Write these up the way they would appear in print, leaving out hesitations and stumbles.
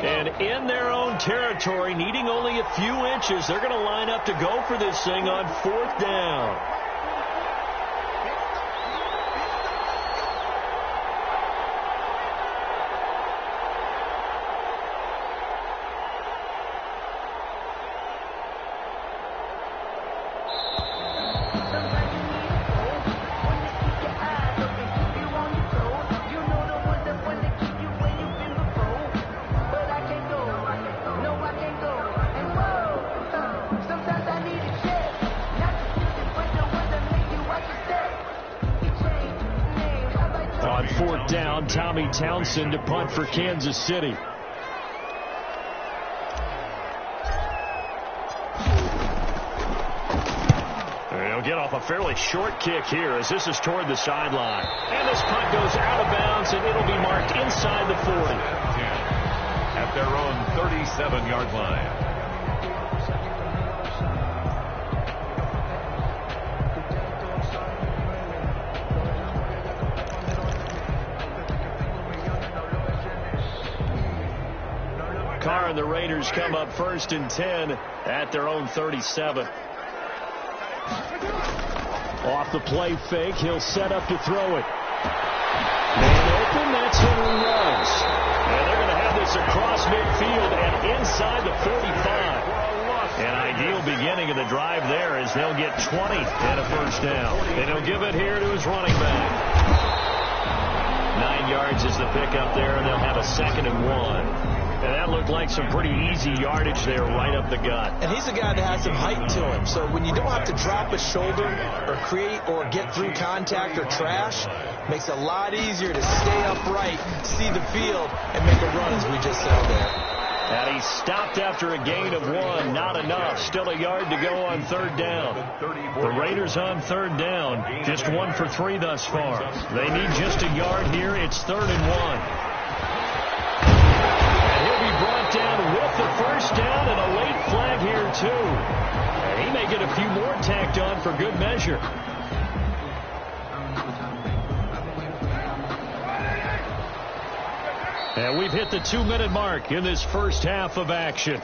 And in their own territory, needing only a few inches, they're going to line up to go for this thing on 4th down. On 4th down, Tommy Townsend to punt for Kansas City. They'll get off a fairly short kick here as this is toward the sideline. And this punt goes out of bounds, and it'll be marked inside the 40. At their own 37-yard line. Carr and the Raiders come up 1st and 10 at their own 37. Off the play fake, he'll set up to throw it. Man open, that's Henry Ruggs. And they're going to have this across midfield and inside the 45. An ideal beginning of the drive there as they'll get 20 and a 1st down. And he'll give it here to his running back. 9 yards is the pickup there, and they'll have a 2nd and 1. And that looked like some pretty easy yardage there right up the gut. And he's a guy that has some height to him. So when you don't have to drop a shoulder or create or get through contact or trash, makes it a lot easier to stay upright, see the field, and make a run as we just saw there. And he stopped after a gain of 1. Not enough. Still a yard to go on 3rd down. The Raiders on 3rd down. Just 1 for 3 thus far. They need just a yard here. It's 3rd and 1. Brought down with the 1st down and a late flag here too. And he may get a few more tacked on for good measure. And we've hit the 2-minute mark in this first half of action.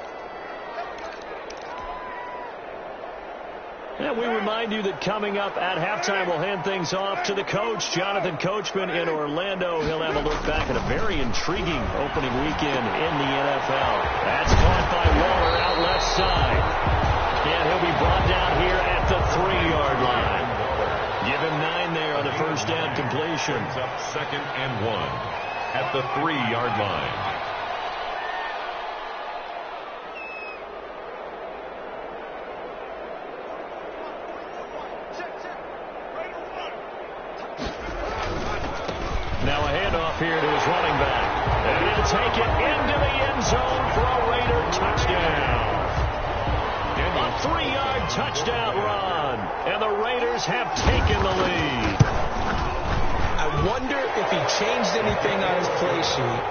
And we remind you that coming up at halftime, we'll hand things off to the coach, Jonathan Coachman in Orlando. He'll have a look back at a very intriguing opening weekend in the NFL. That's caught by Waller out left side. And he'll be brought down here at the 3-yard line. Give him 9 there on the 1st down completion. Up 2nd and 1 at the 3-yard line. Now a handoff here to his running back. And he'll take it into the end zone for a Raider touchdown. A 3-yard touchdown run. And the Raiders have taken the lead. I wonder if he changed anything on his play sheet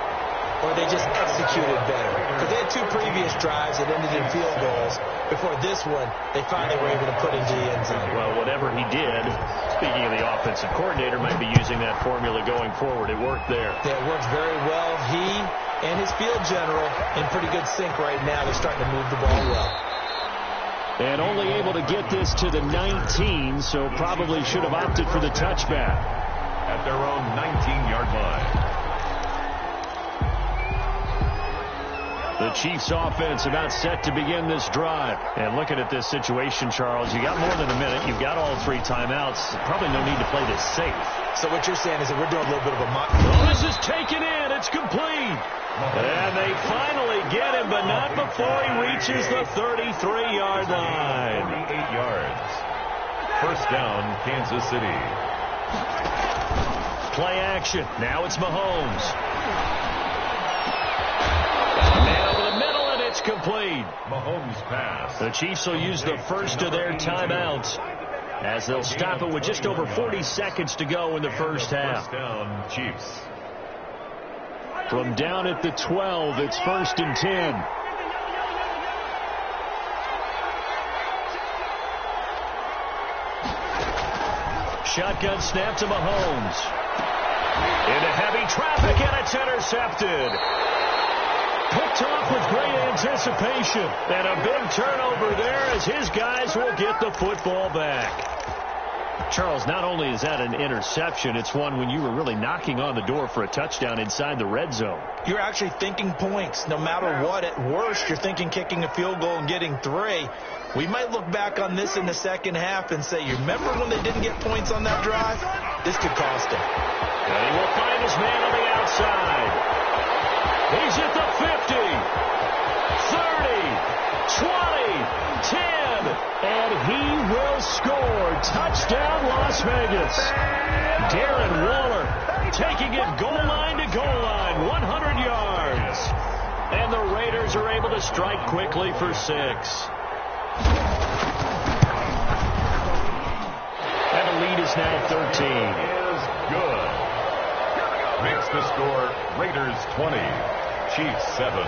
or they just executed better. Because they had 2 previous drives that ended in field goals. Before this one, they finally were able to put into the end zone. Well, whatever he did, speaking of the offensive coordinator, might be using that formula going forward. It worked there. Yeah, it works very well. He and his field general in pretty good sync right now. They're starting to move the ball well. And only able to get this to the 19, so probably should have opted for the touchback. At their own 19-yard line. The Chiefs offense about set to begin this drive. And looking at this situation, Charles, you got more than a minute. You've got all 3 timeouts. Probably no need to play this safe. So what you're saying is that we're doing a little bit of a mock. Oh, this is taken in. It's complete. And they finally get him, but not before he reaches the 33-yard line. 48 yards. 1st down, Kansas City. Play action. Now it's Mahomes. Complete. Mahomes pass. The Chiefs will use the first of their timeouts as they'll stop it with just over 40 seconds to go in the first half. 1st down, Chiefs. From down at the 12, it's 1st and 10. Shotgun snap to Mahomes. Into heavy traffic, and it's intercepted. Picked off with great anticipation. And a big turnover there as his guys will get the football back. Charles, not only is that an interception, it's one when you were really knocking on the door for a touchdown inside the red zone. You're actually thinking points. No matter what, at worst, you're thinking kicking a field goal and getting 3. We might look back on this in the second half and say, you remember when they didn't get points on that drive? This could cost him. And he will find his man on the outside. He's at the 50, 30, 20, 10, and he will score. Touchdown, Las Vegas. Darren Waller taking it goal line to goal line, 100 yards. And the Raiders are able to strike quickly for 6. And the lead is now 13. Is good. Makes the score Raiders 20, Chiefs 7.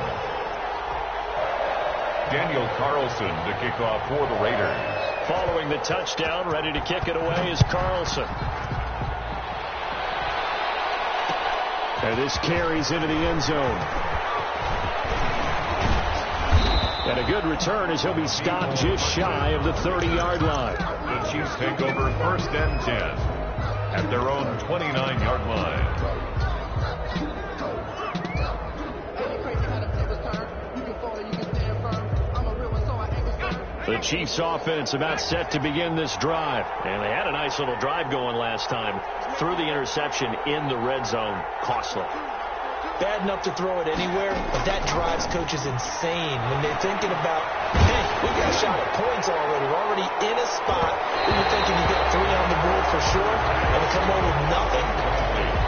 Daniel Carlson to kick off for the Raiders. Following the touchdown, ready to kick it away is Carlson. And this carries into the end zone. And a good return as he'll be stopped just shy of the 30-yard line. The Chiefs take over 1st and 10 at their own 29-yard line. The Chiefs offense about set to begin this drive. And they had a nice little drive going last time. Threw the interception in the red zone. Costly. Bad enough to throw it anywhere, but that drives coaches insane when they're thinking about, hey, we got a shot at points already. We're already in a spot. We were thinking you get 3 on the board for sure, and to come away with nothing.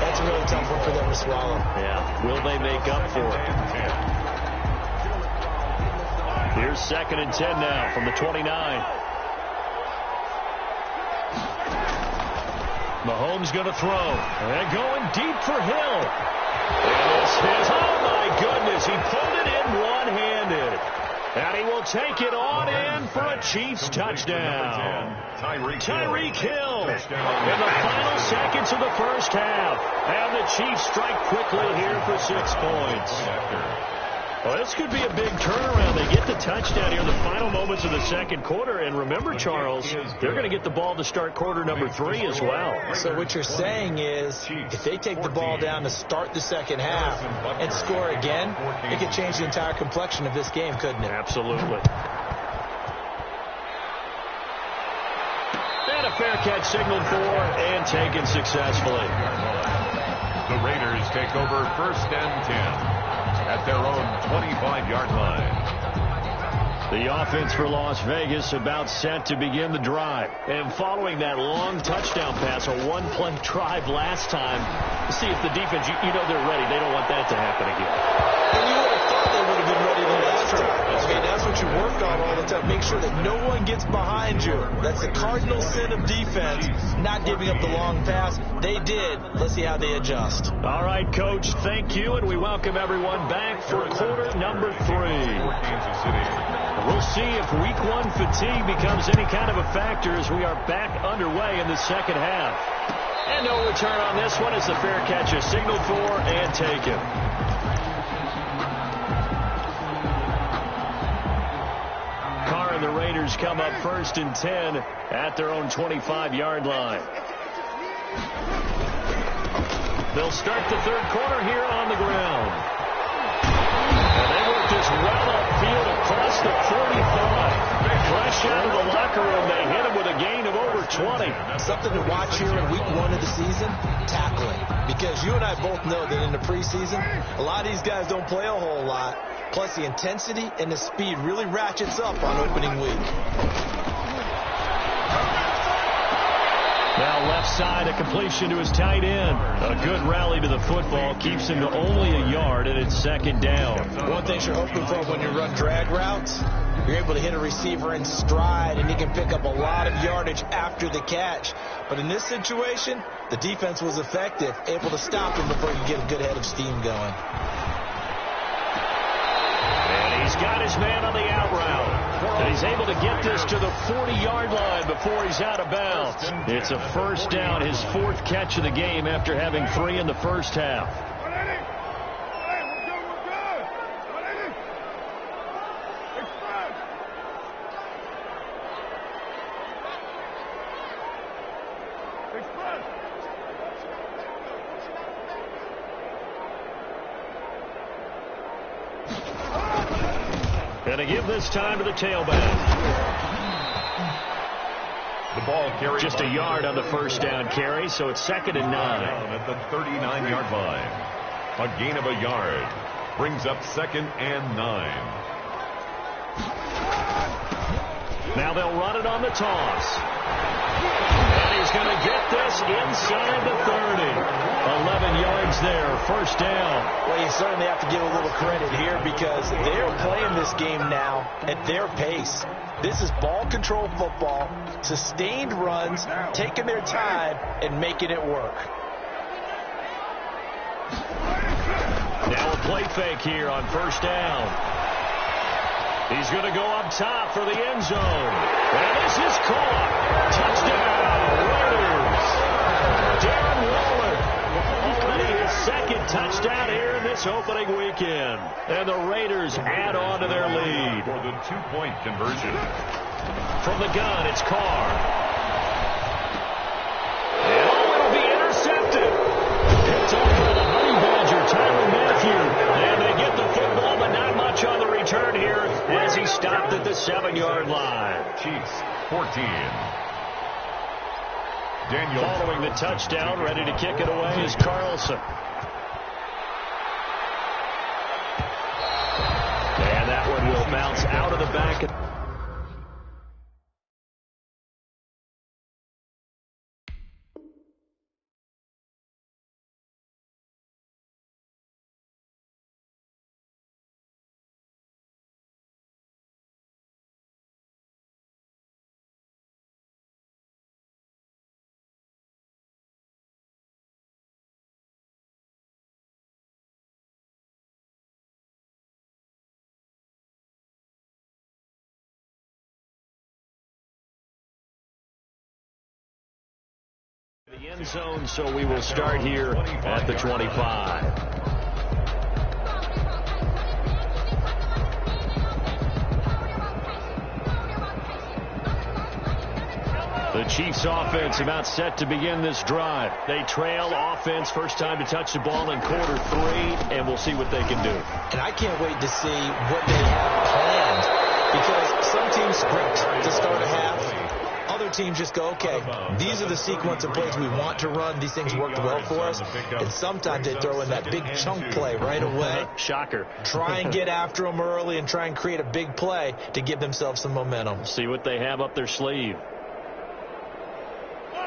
That's a really tough one for them to swallow. Yeah. Will they make up for it? Here's 2nd and 10 now from the 29. Mahomes going to throw. And going deep for Hill. And this is, oh my goodness, he pulled it in one-handed. And he will take it on in for a Chiefs touchdown. Tyreek Hill in the final seconds of the first half. And the Chiefs strike quickly here for 6 points. Well, this could be a big turnaround. They get the touchdown here in the final moments of the second quarter. And remember, Charles, they're going to get the ball to start quarter number 3 as well. So what you're saying is if they take the ball down to start the second half and score again, it could change the entire complexion of this game, couldn't it? Absolutely. And a fair catch signaled for and taken successfully. The Raiders take over 1st and 10. At their own 25-yard line. The offense for Las Vegas about set to begin the drive. And following that long touchdown pass, a one-play drive last time, see if the defense, you know they're ready. They don't want that to happen again. And you would have thought they would have been ready the last time. Okay, that's what you work on all the time. Make sure that no one gets behind you. That's the cardinal sin of defense, not giving up the long pass. They did. Let's see how they adjust. All right, Coach, thank you, and we welcome everyone back for quarter number 3. Kansas City. We'll see if week 1 fatigue becomes any kind of a factor as we are back underway in the second half. And no return on this one as the fair catch is signaled for and taken. Carr and the Raiders come up 1st and 10 at their own 25-yard line. They'll start the third quarter here on the ground. And they work this well upfield across the 45. Fresh out of the locker room, they hit him with a gain of over 20. Something to watch here in week 1 of the season, tackling. Because you and I both know that in the preseason, a lot of these guys don't play a whole lot. Plus the intensity and the speed really ratchets up on opening week. Now left side, a completion to his tight end. A good rally to the football keeps him to only a yard, and it's 2nd down. One thing you're hoping for when you run drag routes, you're able to hit a receiver in stride, and he can pick up a lot of yardage after the catch. But in this situation, the defense was effective, able to stop him before you get a good head of steam going. And he's got his man on the out route. And he's able to get this to the 40-yard line before he's out of bounds. It's a 1st down, his 4th catch of the game after having 3 in the first half. Going to give this time to the tailback. The ball carried just a yard on the first down carry, so it's 2nd and 9. At the 39-yard line. A gain of a yard. Brings up 2nd and 9. Now they'll run it on the toss. And he's going to get this inside the 30. 11 yards there, first down. Well, you certainly have to give a little credit here because they're playing this game now at their pace. This is ball control football, sustained runs, taking their time and making it work. Now a play fake here on first down. He's going to go up top for the end zone. And this is caught. Touchdown, Raiders. Darren Waller. Already his 2nd touchdown here in this opening weekend. And the Raiders add on to their lead. For the 2-point conversion. From the gun, it's Carr. And it'll be intercepted. Picked off by the Honey Badger, Tyrann Mathieu. And they get the football, but not much on the return here as he stopped at the 7-yard line. Chiefs 14. Daniel following the touchdown, ready to kick it away is Carlson. And that one will bounce out of the back. The end zone, so we will start here at the 25. The Chiefs offense about set to begin this drive. They trail offense, first time to touch the ball in quarter 3, and we'll see what they can do. And I can't wait to see what they have planned because some teams script to start a half. Other teams just go, okay, these are the sequence of plays we want to run. These things worked well for us. And sometimes they throw in that big chunk play right away. Shocker. Try and get after them early and try and create a big play to give themselves some momentum. See what they have up their sleeve.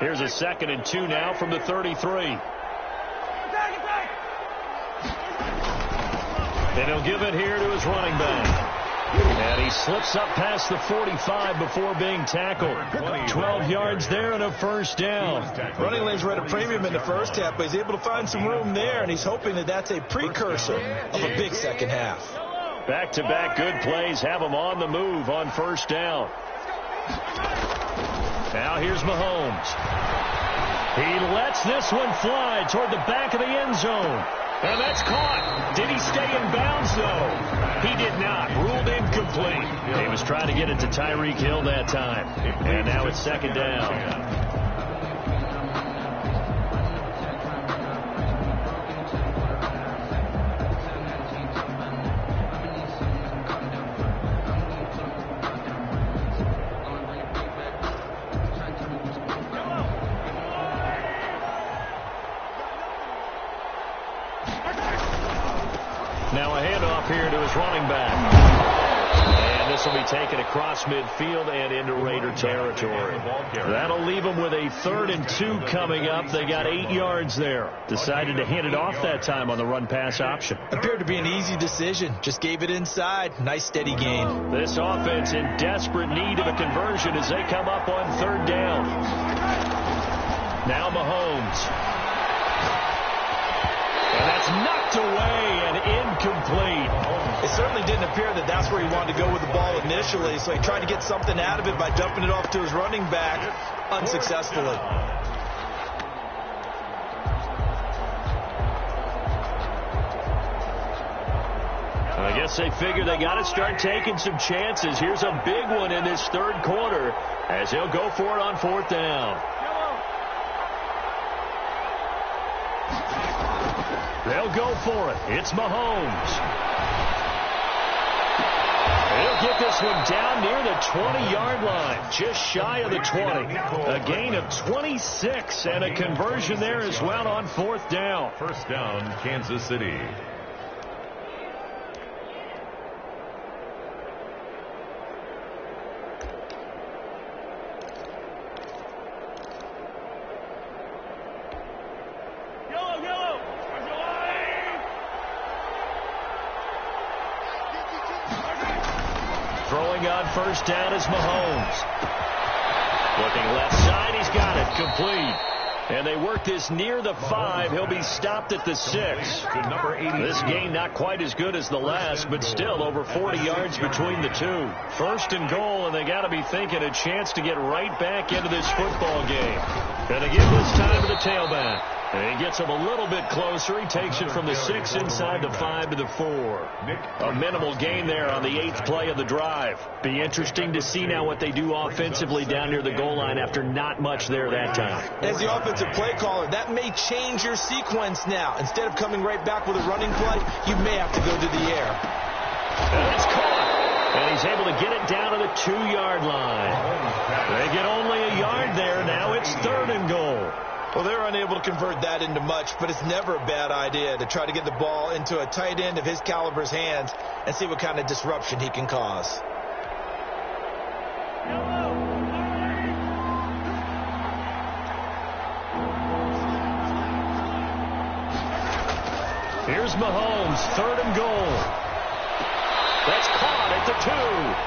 Here's a 2nd and 2 now from the 33. And he'll give it here to his running back. And he slips up past the 45 before being tackled. 12 yards there and a first down. Running lanes were at a premium in the first half, but he's able to find some room there, and he's hoping that that's a precursor of a big second half. Back-to-back good plays have him on the move on first down. Now here's Mahomes. He lets this one fly toward the back of the end zone. And that's caught. Did he stay in bounds, though? He did not. Ruled incomplete. He was trying to get it to Tyreek Hill that time. And now it's 2nd down. Now a handoff here to his running back. And this will be taken across midfield and into Raider territory. That'll leave them with a 3rd and 2 coming up. They got 8 yards there. Decided to hand it off that time on the run-pass option. Appeared to be an easy decision. Just gave it inside. Nice steady gain. This offense in desperate need of a conversion as they come up on 3rd down. Now Mahomes. And that's knocked away and incomplete. It certainly didn't appear that that's where he wanted to go with the ball initially, so he tried to get something out of it by dumping it off to his running back unsuccessfully. I guess they figure they got to start taking some chances. Here's a big one in this 3rd quarter as he'll go for it on 4th down. They'll go for it. It's Mahomes. He'll get this one down near the 20-yard line, just shy of the 20. A gain of 26 and a conversion there as well on 4th down. First down, Kansas City. Throwing on first down is Mahomes. Looking left side, he's got it, complete. And they work this near the 5. He'll be stopped at the 6. Number 80. This gain not quite as good as the last, but still over 40 yards between the two. First and goal, and they got to be thinking a chance to get right back into this football game. And they give this time to the tailback. And he gets him a little bit closer. He takes it from the 6 inside the 5 to the 4. A minimal gain there on the 8th play of the drive. Be interesting to see now what they do offensively down near the goal line after not much there that time. As the offensive play caller, that may change your sequence now. Instead of coming right back with a running play, you may have to go to the air. And it's caught. And he's able to get it down to the 2-yard line. They get only a yard there. Now it's 3rd and goal. Well, they're unable to convert that into much, but it's never a bad idea to try to get the ball into a tight end of his caliber's hands and see what kind of disruption he can cause. Here's Mahomes, 3rd and goal. That's caught at the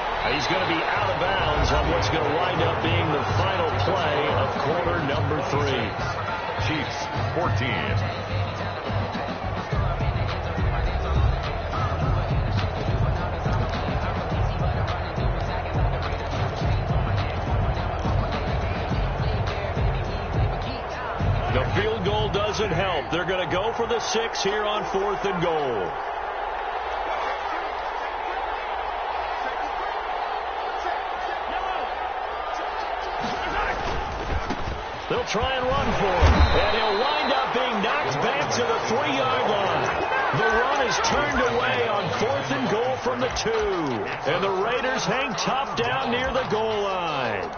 2. He's going to be out of bounds on what's going to wind up being the final play of quarter number 3. Chiefs 14. The field goal doesn't help. They're going to go for the 6 here on 4th and goal. They'll try and run for him, and he'll wind up being knocked back to the 3-yard line. The run is turned away on 4th and goal from the 2, and the Raiders hang tough down near the goal line.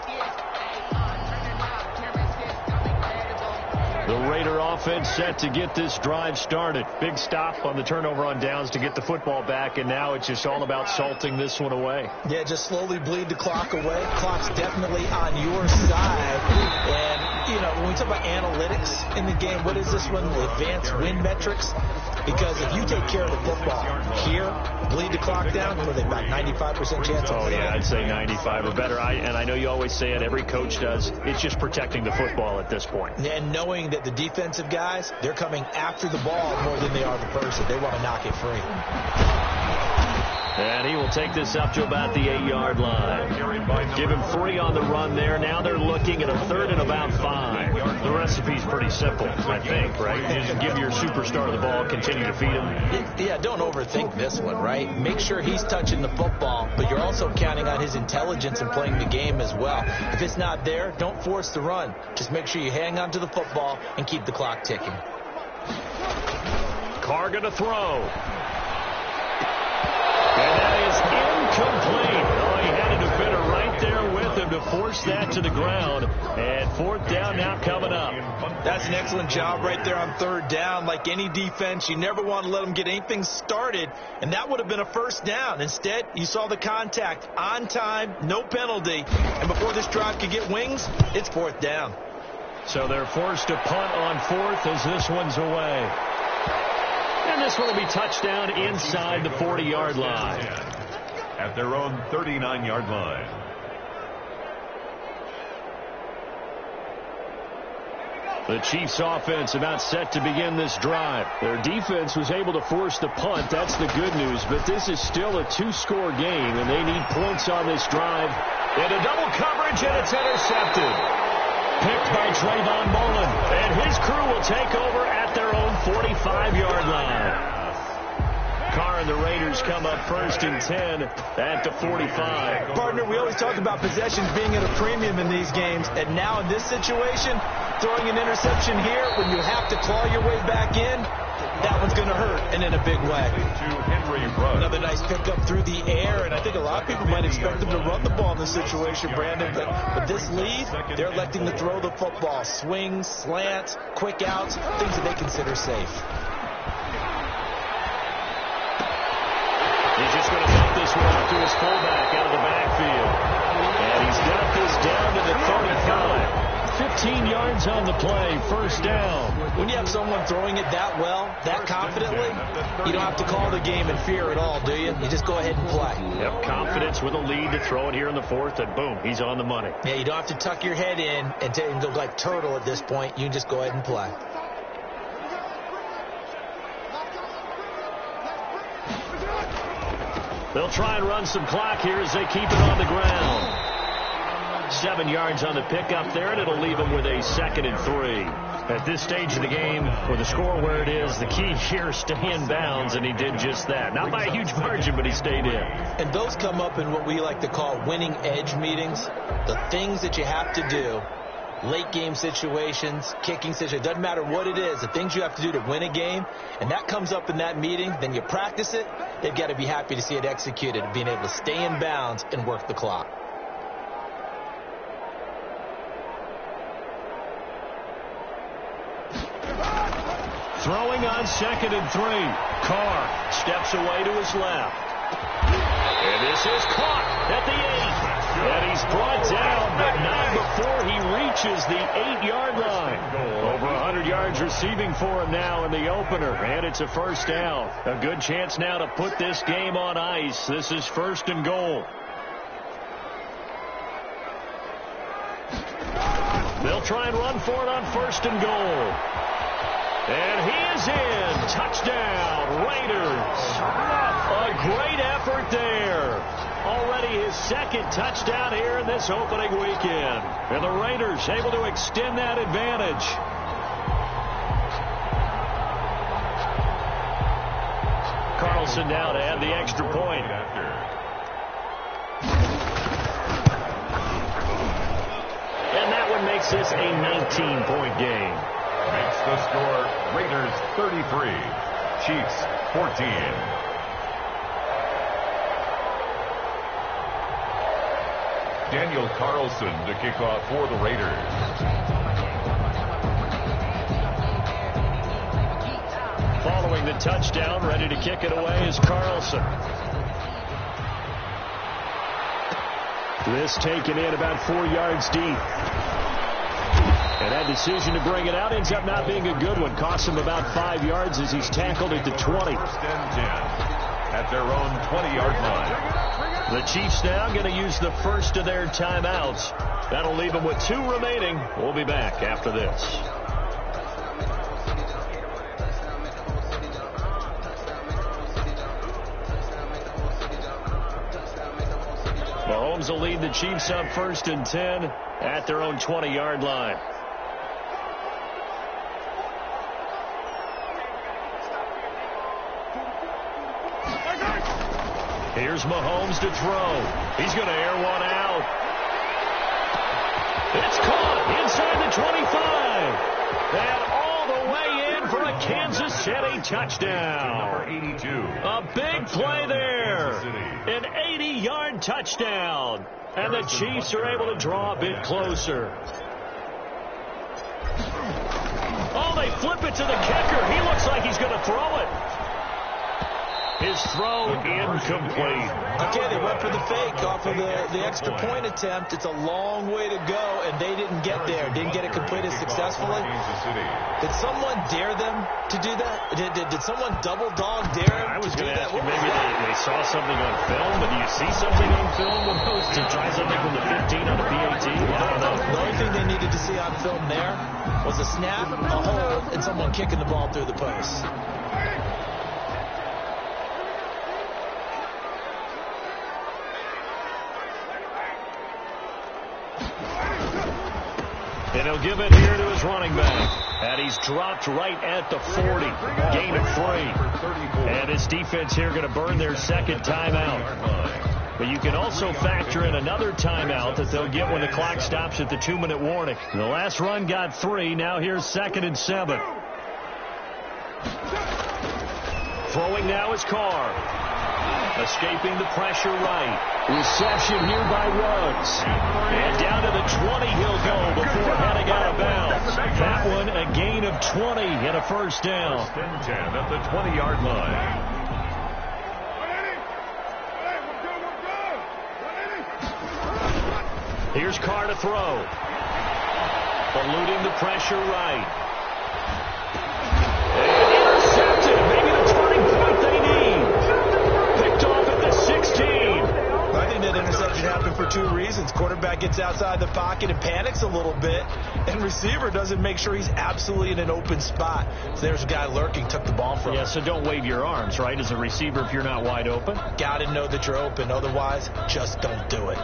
The Raider offense set to get this drive started. Big stop on the turnover on downs to get the football back, and now it's just all about salting this one away. Yeah, just slowly bleed the clock away. Clock's definitely on your side. And, you know, when we talk about analytics in the game, what is this one? The advanced win metrics? Because if you take care of the football here, bleed the clock down, what are they, about 95% chance of yeah, I'd say 95 or better. And I know you always say it, every coach does. It's just protecting the football at this point. And knowing that the defensive guys, they're coming after the ball more than they are the person. They want to knock it free. And he will take this up to about the 8-yard line. Give him 3 on the run there. Now they're looking at a 3rd and about 5. The recipe's pretty simple, I think, right? You just give your superstar the ball, continue to feed him. Yeah, don't overthink this one, right? Make sure he's touching the football, but you're also counting on his intelligence and playing the game as well. If it's not there, don't force the run. Just make sure you hang on to the football and keep the clock ticking. Carr going to throw. And that is incomplete. Oh, he had a defender right there with him to force that to the ground. And 4th down now coming up. That's an excellent job right there on 3rd down. Like any defense, you never want to let them get anything started. And that would have been a 1st down. Instead, you saw the contact on time, no penalty. And before this drive could get wings, it's 4th down. So they're forced to punt on 4th as this one's away. And this one will be touchdown inside the 40-yard line. At their own 39-yard line. The Chiefs offense about set to begin this drive. Their defense was able to force the punt. That's the good news. But this is still a 2-score game, and they need points on this drive. And a double coverage, and it's intercepted. Picked by Trayvon Mullen. And his crew will take over at their own 45-yard line. Carr and the Raiders come up 1st and 10 at the 45. Partner, we always talk about possessions being at a premium in these games. And now in this situation, throwing an interception here when you have to claw your way back in, that one's going to hurt, and in a big way. Another nice pickup through the air, and I think a lot of people might expect them to run the ball in this situation, Brandon, but with this lead, they're electing to throw the football. Swings, slants, quick outs, things that they consider safe. He's just going to dump this one up to his fullback out of the backfield. And he's got this down to the 35. 15 yards on the play, first down. When you have someone throwing it that well, that confidently, you don't have to call the game in fear at all, do you? You just go ahead and play. Yep, confidence with a lead to throw it here in the fourth, and boom, he's on the money. Yeah, you don't have to tuck your head in and go like turtle at this point. You can just go ahead and play. They'll try and run some clock here as they keep it on the ground. 7 yards on the pickup there, and it'll leave them with a 2nd and 3. At this stage of the game, with the score where it is, the key here is stay in bounds, and he did just that. Not by a huge margin, but he stayed in. And those come up in what we like to call winning edge meetings. The things that you have to do, late game situations, kicking situations, doesn't matter what it is, the things you have to do to win a game, and that comes up in that meeting, then you practice it, they've got to be happy to see it executed, being able to stay in bounds and work the clock. Throwing on 2nd and 3. Carr steps away to his left. And this is caught at the 8. And he's brought down, but not before he reaches the 8-yard line. Over 100 yards receiving for him now in the opener. And it's a first down. A good chance now to put this game on ice. This is 1st and goal. They'll try and run for it on 1st and goal. And he is in. Touchdown, Raiders. A great effort there. Already his 2nd touchdown here in this opening weekend. And the Raiders able to extend that advantage. Carlson now to add the extra point. And that one makes this a 19-point game. Makes the score Raiders 33, Chiefs 14. Daniel Carlson to kick off for the Raiders. Following the touchdown, ready to kick it away is Carlson. This taken in about 4 yards deep. And that decision to bring it out ends up not being a good one. Costs him about 5 yards as he's tackled at the 20. 1st and 10 at their own 20-yard line. The Chiefs now going to use the first of their timeouts. That'll leave them with 2 remaining. We'll be back after this. Mahomes will lead the Chiefs up 1st and 10 at their own 20-yard line. Here's Mahomes to throw. He's going to air one out. It's caught inside the 25. And all the way in for a Kansas City touchdown. Number 82. A big play there. An 80-yard touchdown. And the Chiefs are able to draw a bit closer. Oh, they flip it to the kicker. He looks like he's going to throw it. His throw incomplete. Okay, they went for the fake off of the extra point attempt. It's a long way to go, and they didn't get there. Didn't get it completed successfully. Did someone dare them to do that? Did someone double dog dare them? I was going to ask you, maybe they saw something on film, but do you see something on film with those to try something from the 15 on the PAT? I don't know. The only thing they needed to see on film there was a snap, a hold, and someone kicking the ball through the post. And he'll give it here to his running back. And he's dropped right at the 40. Gain of 3. And his defense here going to burn their 2nd timeout. But you can also factor in another timeout that they'll get when the clock stops at the 2-minute warning. The last run got 3. Now here's 2nd and 7. Throwing now is Carr. Escaping the pressure right. Reception here by Ruggs. And down to the 20 he'll go before heading out of bounds. That one a gain of 20 and a first down. First and 10 at the 20-yard line. Here's Carr to throw. Eluding the pressure right. And intercepted. Maybe the turning point they need. Picked off at the 16. I think that interception happened for two reasons. Quarterback gets outside the pocket and panics a little bit, and receiver doesn't make sure he's absolutely in an open spot. So there's a guy lurking, took the ball from him. Yeah, so don't wave your arms, right, as a receiver if you're not wide open. Got to know that you're open. Otherwise, just don't do it.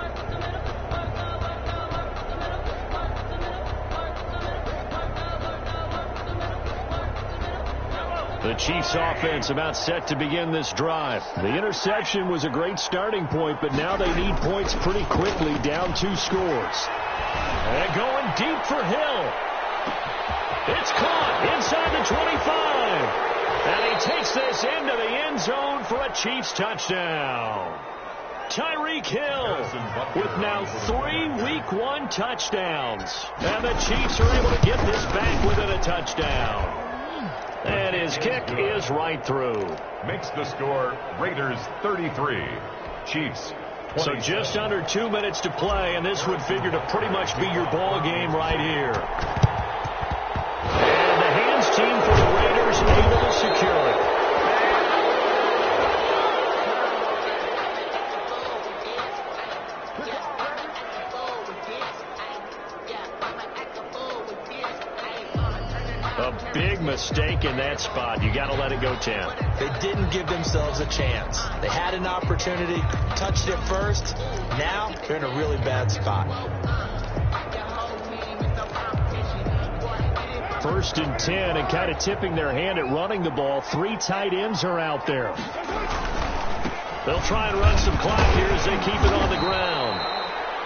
The Chiefs offense about set to begin this drive. The interception was a great starting point, but now they need points pretty quickly, down 2 scores. And going deep for Hill. It's caught inside the 25. And he takes this into the end zone for a Chiefs touchdown. Tyreek Hill with now 3 Week 1 touchdowns. And the Chiefs are able to get this back within a touchdown. And his kick is right through. Makes the score Raiders 33, Chiefs 27. So just under 2 minutes to play, and this would figure to pretty much be your ball game right here. And the hands team for the Raiders able to secure it. A big mistake in that spot. You got to let it go 10. They didn't give themselves a chance. They had an opportunity, touched it first. Now they're in a really bad spot. First and 10, and kind of tipping their hand at running the ball. 3 tight ends are out there. They'll try and run some clock here as they keep it on the ground.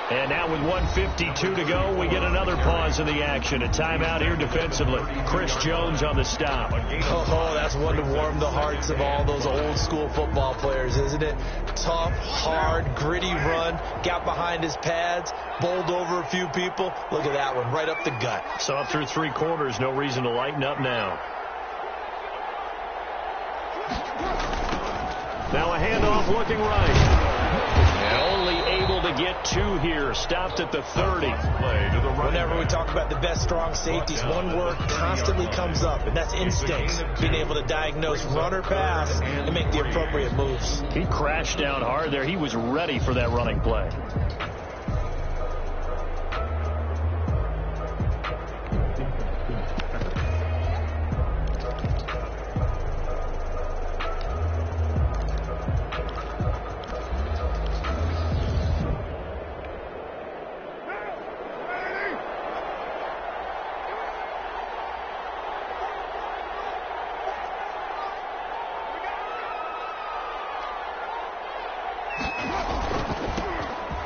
And now with 1:52 to go, we get another pause in the action. A timeout here defensively. Chris Jones on the stop. Oh, that's one to warm the hearts of all those old school football players, isn't it? Tough, hard, gritty run. Got behind his pads, bowled over a few people. Look at that one, right up the gut. So up through 3 quarters, no reason to lighten up now. Now a handoff looking right. And only able to get 2 here. Stopped at the 30. Whenever we talk about the best strong safeties, one word constantly comes up, and that's instincts. Being able to diagnose run or pass and make the appropriate moves. He crashed down hard there. He was ready for that running play.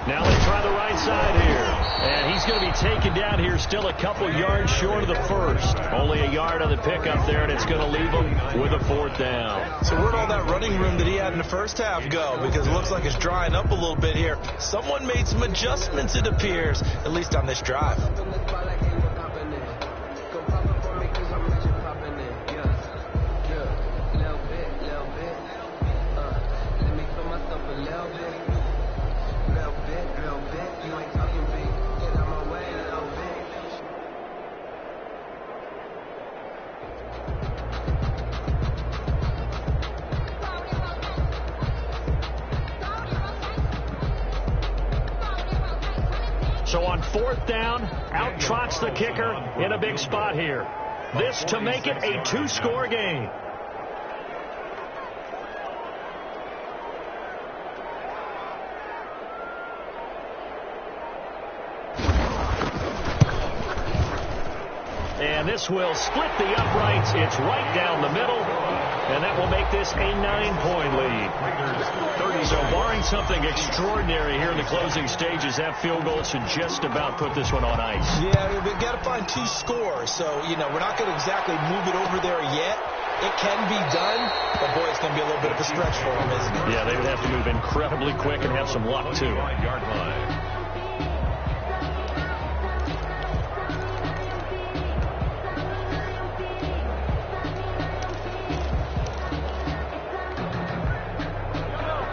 Now they try the right side here. And he's going to be taken down here still a couple yards short of the first. Only a yard on the pickup there, and it's going to leave him with a 4th down. So where'd all that running room that he had in the first half go? Because it looks like it's drying up a little bit here. Someone made some adjustments, it appears, at least on this drive. So on 4th down, out trots the kicker in a big spot here. This to make it a 2-score game. And this will split the uprights. It's right down the middle. And that will make this a 9-point lead. So barring something extraordinary here in the closing stages, that field goal should just about put this one on ice. Yeah, we've got to find 2 scores. So, we're not going to exactly move it over there yet. It can be done, but boy, it's going to be a little bit of a stretch for them, isn't it? Yeah, they would have to move incredibly quick and have some luck, too. 25-yard line.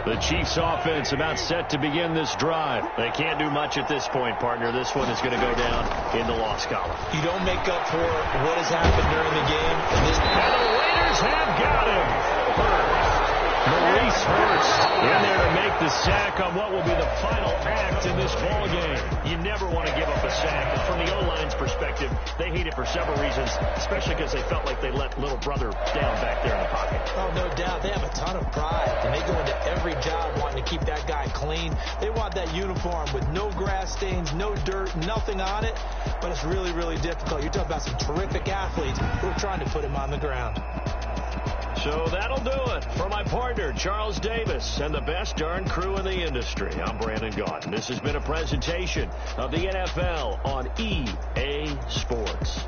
The Chiefs offense about set to begin this drive. They can't do much at this point, partner. This one is going to go down in the loss column. You don't make up for what has happened during the game. And the Raiders have got him. Maurice Hurst in there to make the sack on what will be the final act in this ball game. You never want to give up a sack. And from the O-line's perspective, they hate it for several reasons, especially because they felt like they let little brother down back there in the pocket. Oh, no doubt. They have a ton of pride, and they go into every job wanting to keep that guy clean. They want that uniform with no grass stains, no dirt, nothing on it. But it's really, really difficult. You're talking about some terrific athletes who are trying to put him on the ground. So that'll do it for my partner, Charles Davis, and the best darn crew in the industry. I'm Brandon Gaudin. This has been a presentation of the NFL on EA Sports.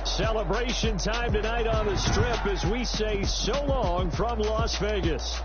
Celebration time tonight on the Strip as we say so long from Las Vegas.